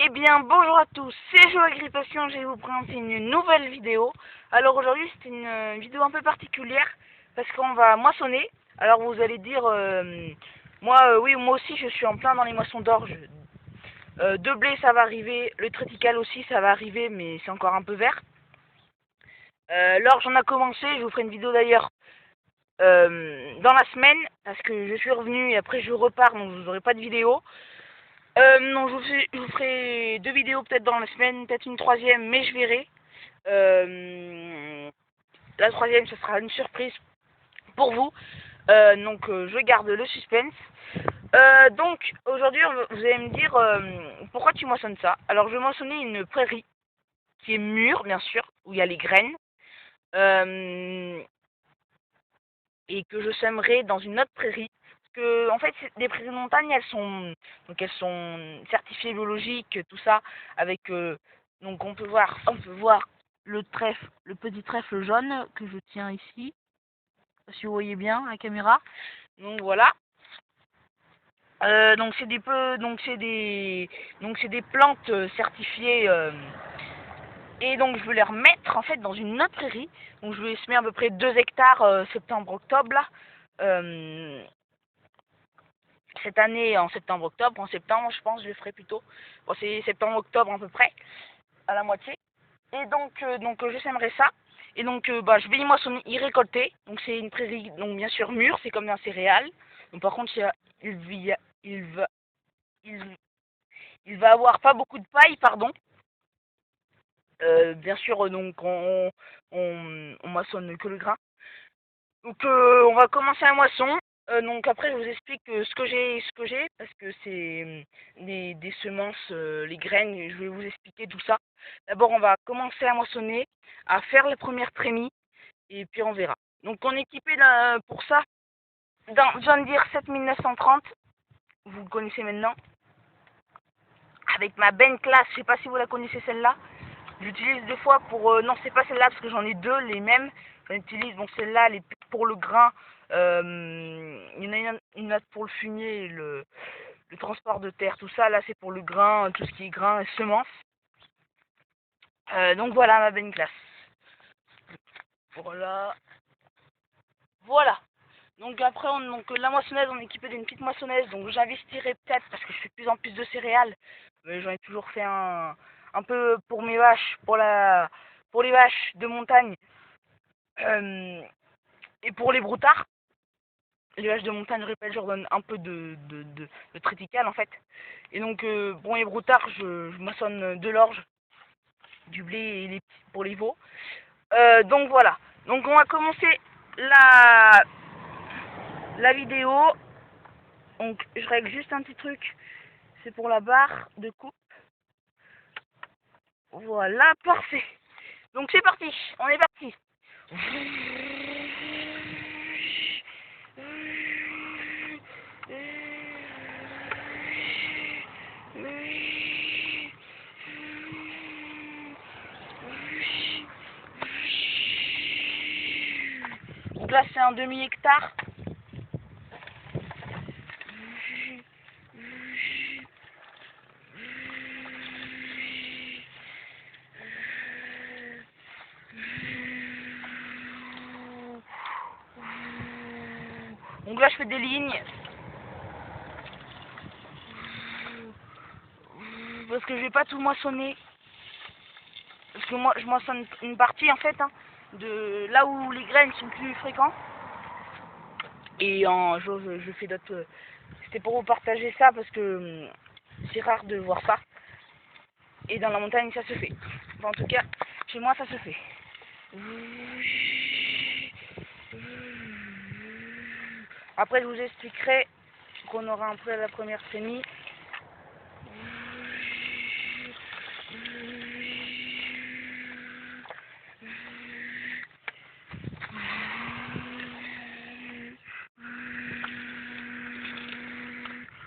Eh bien, bonjour à tous, c'est Joagripation, je vais vous présenter une nouvelle vidéo. Alors aujourd'hui, c'est une vidéo un peu particulière, parce qu'on va moissonner. Alors vous allez dire, oui, moi aussi je suis en plein dans les moissons d'orge. De blé, ça va arriver, le triticale aussi, ça va arriver, mais c'est encore un peu vert. L'orge, on a commencé, je vous ferai une vidéo d'ailleurs dans la semaine, parce que je suis revenu et après je repars, donc vous n'aurez pas de vidéo. Non, je vous ferai 2 vidéos peut-être dans la semaine, peut-être une troisième, mais je verrai. La troisième, ce sera une surprise pour vous. Je garde le suspense. Donc, aujourd'hui, vous allez me dire pourquoi tu moissonnes ça. Alors, je vais moissonner une prairie qui est mûre, bien sûr, où il y a les graines. Et que je sèmerai dans une autre prairie. Parce que, en fait, les prairies de montagne, elles sont certifiées biologiques, tout ça, avec, donc on peut voir le trèfle, le petit trèfle jaune que je tiens ici, si vous voyez bien la caméra. Donc voilà. Donc c'est des plantes certifiées. Et donc je vais les remettre en fait dans une autre prairie. Donc je vais semer à peu près 2 hectares septembre-octobre là. Cette année en septembre-octobre, en septembre je pense je le ferai plutôt. Bon c'est septembre-octobre à peu près, à la moitié. Et donc je sèmerai ça. Et donc je vais y moissonner, y récolter. Donc c'est une prairie donc bien sûr mûre, c'est comme un céréal. Donc par contre il va il va avoir pas beaucoup de paille, pardon. Bien sûr donc on moissonne que le grain. Donc on va commencer la moisson. Donc après je vous explique ce que j'ai parce que c'est des semences, les graines, je vais vous expliquer tout ça. D'abord on va commencer à moissonner, à faire les premières trémies et puis on verra. Donc on est équipé pour ça d'un John Deere 7930, vous le connaissez maintenant, avec ma Ben Class, je sais pas si vous la connaissez celle-là. J'utilise deux fois pour... non, c'est pas celle-là parce que j'en ai deux, les mêmes. J'en utilise, bon, celle-là, elle est pour le grain. Il y en a une autre pour le fumier, le transport de terre, tout ça. Là, c'est pour le grain, tout ce qui est grain et semences. Donc voilà ma benne classe. Voilà. Voilà. Donc après, la moissonneuse, on est équipé d'une petite moissonneuse. Donc j'investirai peut-être parce que je fais de plus en plus de céréales. Mais j'en ai toujours fait un peu pour mes vaches, pour les vaches de montagne. Et pour les broutards, les vaches de montagne, je répète, je leur donne un peu de triticale en fait. Et donc, bon, les broutards, je moissonne de l'orge, du blé et pour les veaux. Donc voilà. Donc on va commencer la vidéo. Donc je règle juste un petit truc. C'est pour la barre de coupe. Voilà, parfait. Donc c'est parti. On est parti. Donc là c'est un demi-hectare. Donc là je fais des lignes. Parce que je vais pas tout moissonner. Parce que moi je moissonne une partie en fait, hein, de là où les graines sont plus fréquentes. Et je fais d'autres. C'était pour vous partager ça parce que c'est rare de voir ça. Et dans la montagne ça se fait. Enfin, en tout cas, chez moi ça se fait. Après je vous expliquerai qu'on aura un peu à la première sémie.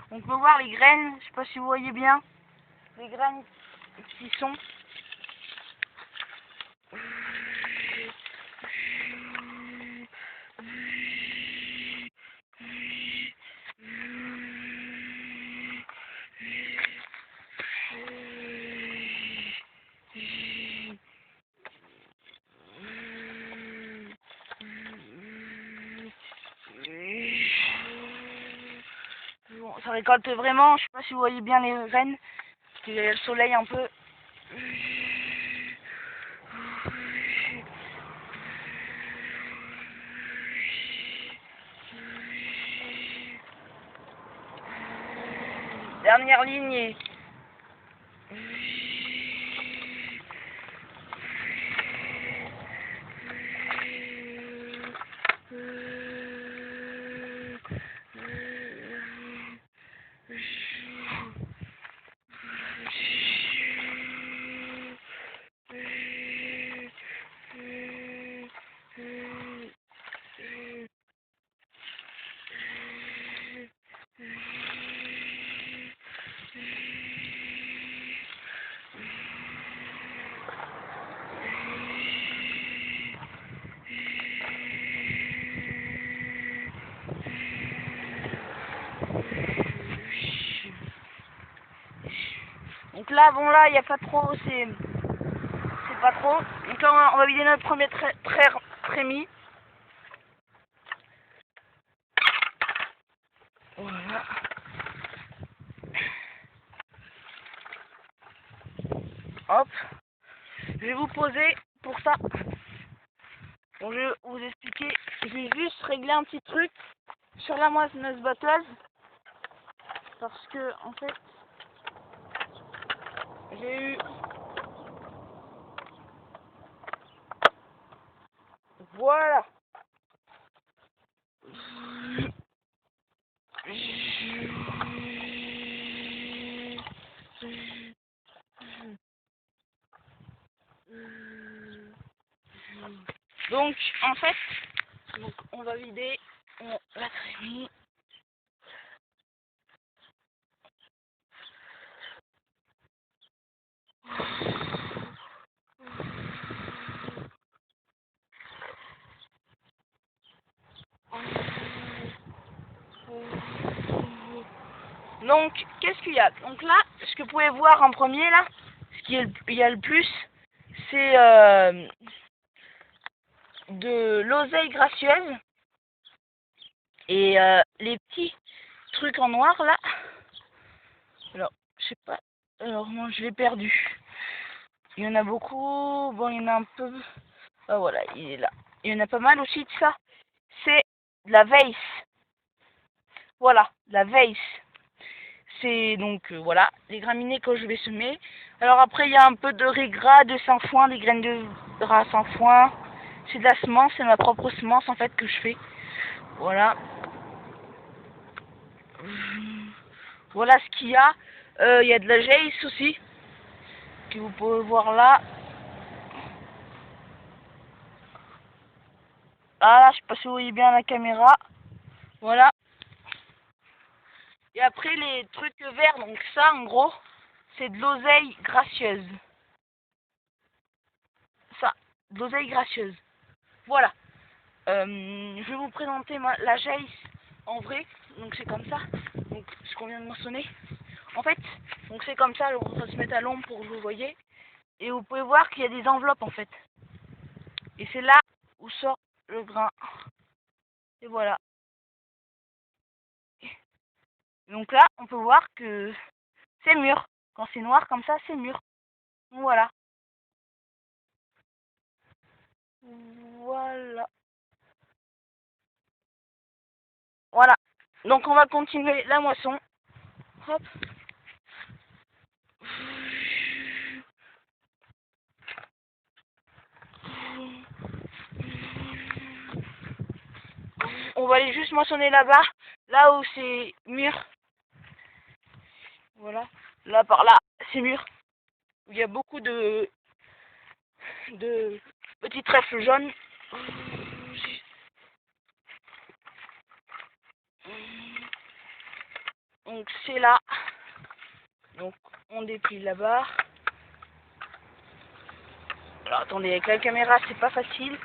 On peut voir les graines, je sais pas si vous voyez bien, les graines qui sont. ça récolte vraiment. Je sais pas si vous voyez bien les graines, parce qu'il y a le soleil un peu. Dernière ligne. Donc là, bon là, il n'y a pas trop, c'est pas trop. Donc là, on va vider notre premier trémie. Voilà. Hop. Je vais vous poser pour ça. Bon, je vais vous expliquer. Je vais juste régler un petit truc sur la moissonneuse batteuse. Parce que, en fait, j'ai eu... Voilà. Donc, en fait, on va vider la trémie. Donc, qu'est-ce qu'il y a? Donc là, ce que vous pouvez voir en premier, là, ce qu'il y a le plus, c'est de l'oseille gracieuse et les petits trucs en noir, là. Alors, je sais pas, alors moi je l'ai perdu. Il y en a beaucoup, bon, il y en a un peu... Ah voilà, il est là. Il y en a pas mal aussi de ça. C'est de la vase. Voilà, la vase. C'est donc, voilà, les graminées que je vais semer. Alors après, il y a un peu de riz gras, de sainfoin, des graines de ras sainfoin. C'est de la semence, c'est ma propre semence en fait que je fais. Voilà. Voilà ce qu'il y a. Il y a de la jace aussi, que vous pouvez voir là. Ah là, je sais pas si vous voyez bien la caméra. Voilà. Et après, les trucs verts, donc ça, en gros, c'est de l'oseille gracieuse. Ça, de l'oseille gracieuse. Voilà. Je vais vous présenter la jace en vrai. Donc c'est comme ça. Donc ce qu'on vient de mentionner. En fait, donc c'est comme ça. On va se mettre à l'ombre pour que vous voyez. Et vous pouvez voir qu'il y a des enveloppes en fait. Et c'est là où sort le grain. Et voilà. Donc là, on peut voir que c'est mûr. Quand c'est noir comme ça, c'est mûr. Voilà. Voilà. Voilà. Donc on va continuer la moisson. Hop. On va aller juste moissonner là-bas, là où c'est mûr. Voilà. Là par là, c'est mûr. Il y a beaucoup de petits trèfles jaunes. Donc c'est là. Donc on déplie là-bas. Alors attendez, avec la caméra c'est pas facile.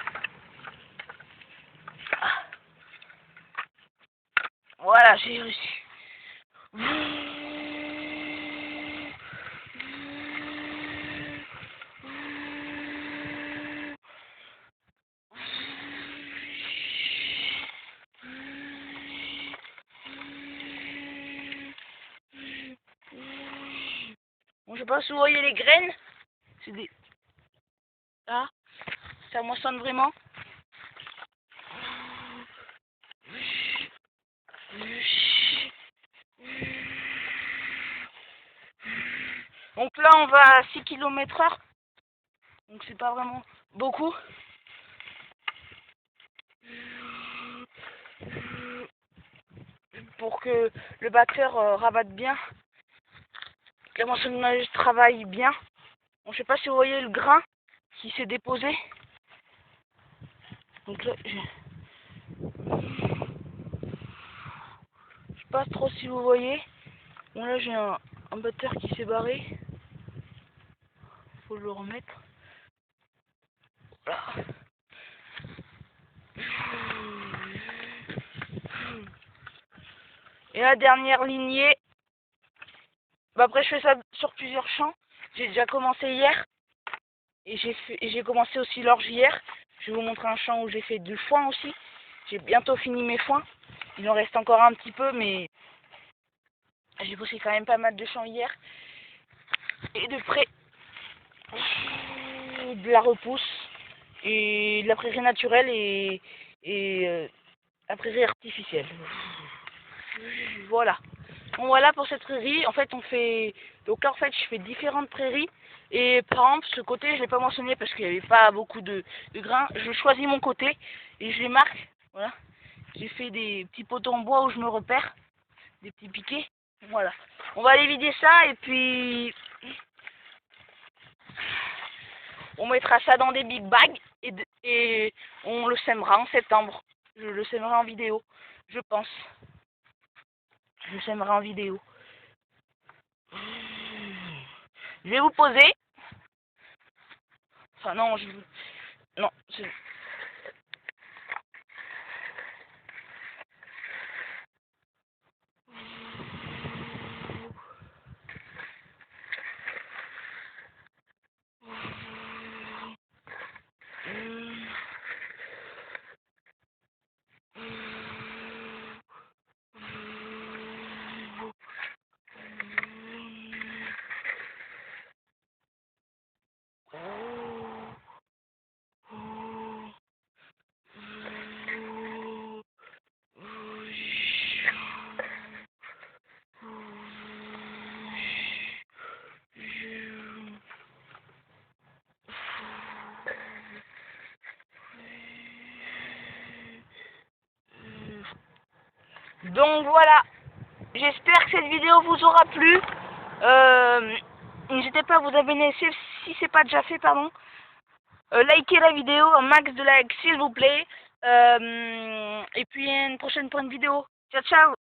Voilà, j'ai réussi. sais pas si vous voyez les graines. C'est des... Là, ça moissonne vraiment. Donc là, on va à 6 km/h. Donc c'est pas vraiment beaucoup. Pour que le batteur rabatte bien. Le moissonnage travaille bien. Bon, je sais pas si vous voyez le grain qui s'est déposé. Donc là, je sais pas trop si vous voyez. Bon là j'ai un batteur qui s'est barré. Faut le remettre. Voilà. Et la dernière lignée. Bah après je fais ça sur plusieurs champs. J'ai déjà commencé hier. Et j'ai commencé aussi l'orge hier. Je vais vous montrer un champ où j'ai fait du foin aussi. J'ai bientôt fini mes foins. Il en reste encore un petit peu, mais j'ai bossé quand même pas mal de champs hier. Et de près, de la repousse, et de la prairie naturelle et la prairie artificielle. Voilà. Bon voilà pour cette prairie. En fait on fait. Donc là en fait je fais différentes prairies. Et par exemple ce côté je ne l'ai pas mentionné parce qu'il n'y avait pas beaucoup de grains. Je choisis mon côté et je les marque. Voilà. J'ai fait des petits poteaux en bois où je me repère. Des petits piquets. Voilà. On va aller vider ça et puis on mettra ça dans des big bags et on le sèmera en septembre. Je le sèmerai en vidéo, je pense. Je le sèmerai en vidéo. Je vais vous poser. Enfin non, non, c'est... Donc voilà, j'espère que cette vidéo vous aura plu. N'hésitez pas à vous abonner si c'est pas déjà fait, pardon. Likez la vidéo, un max de likes s'il vous plaît. Et puis une prochaine vidéo. Ciao ciao.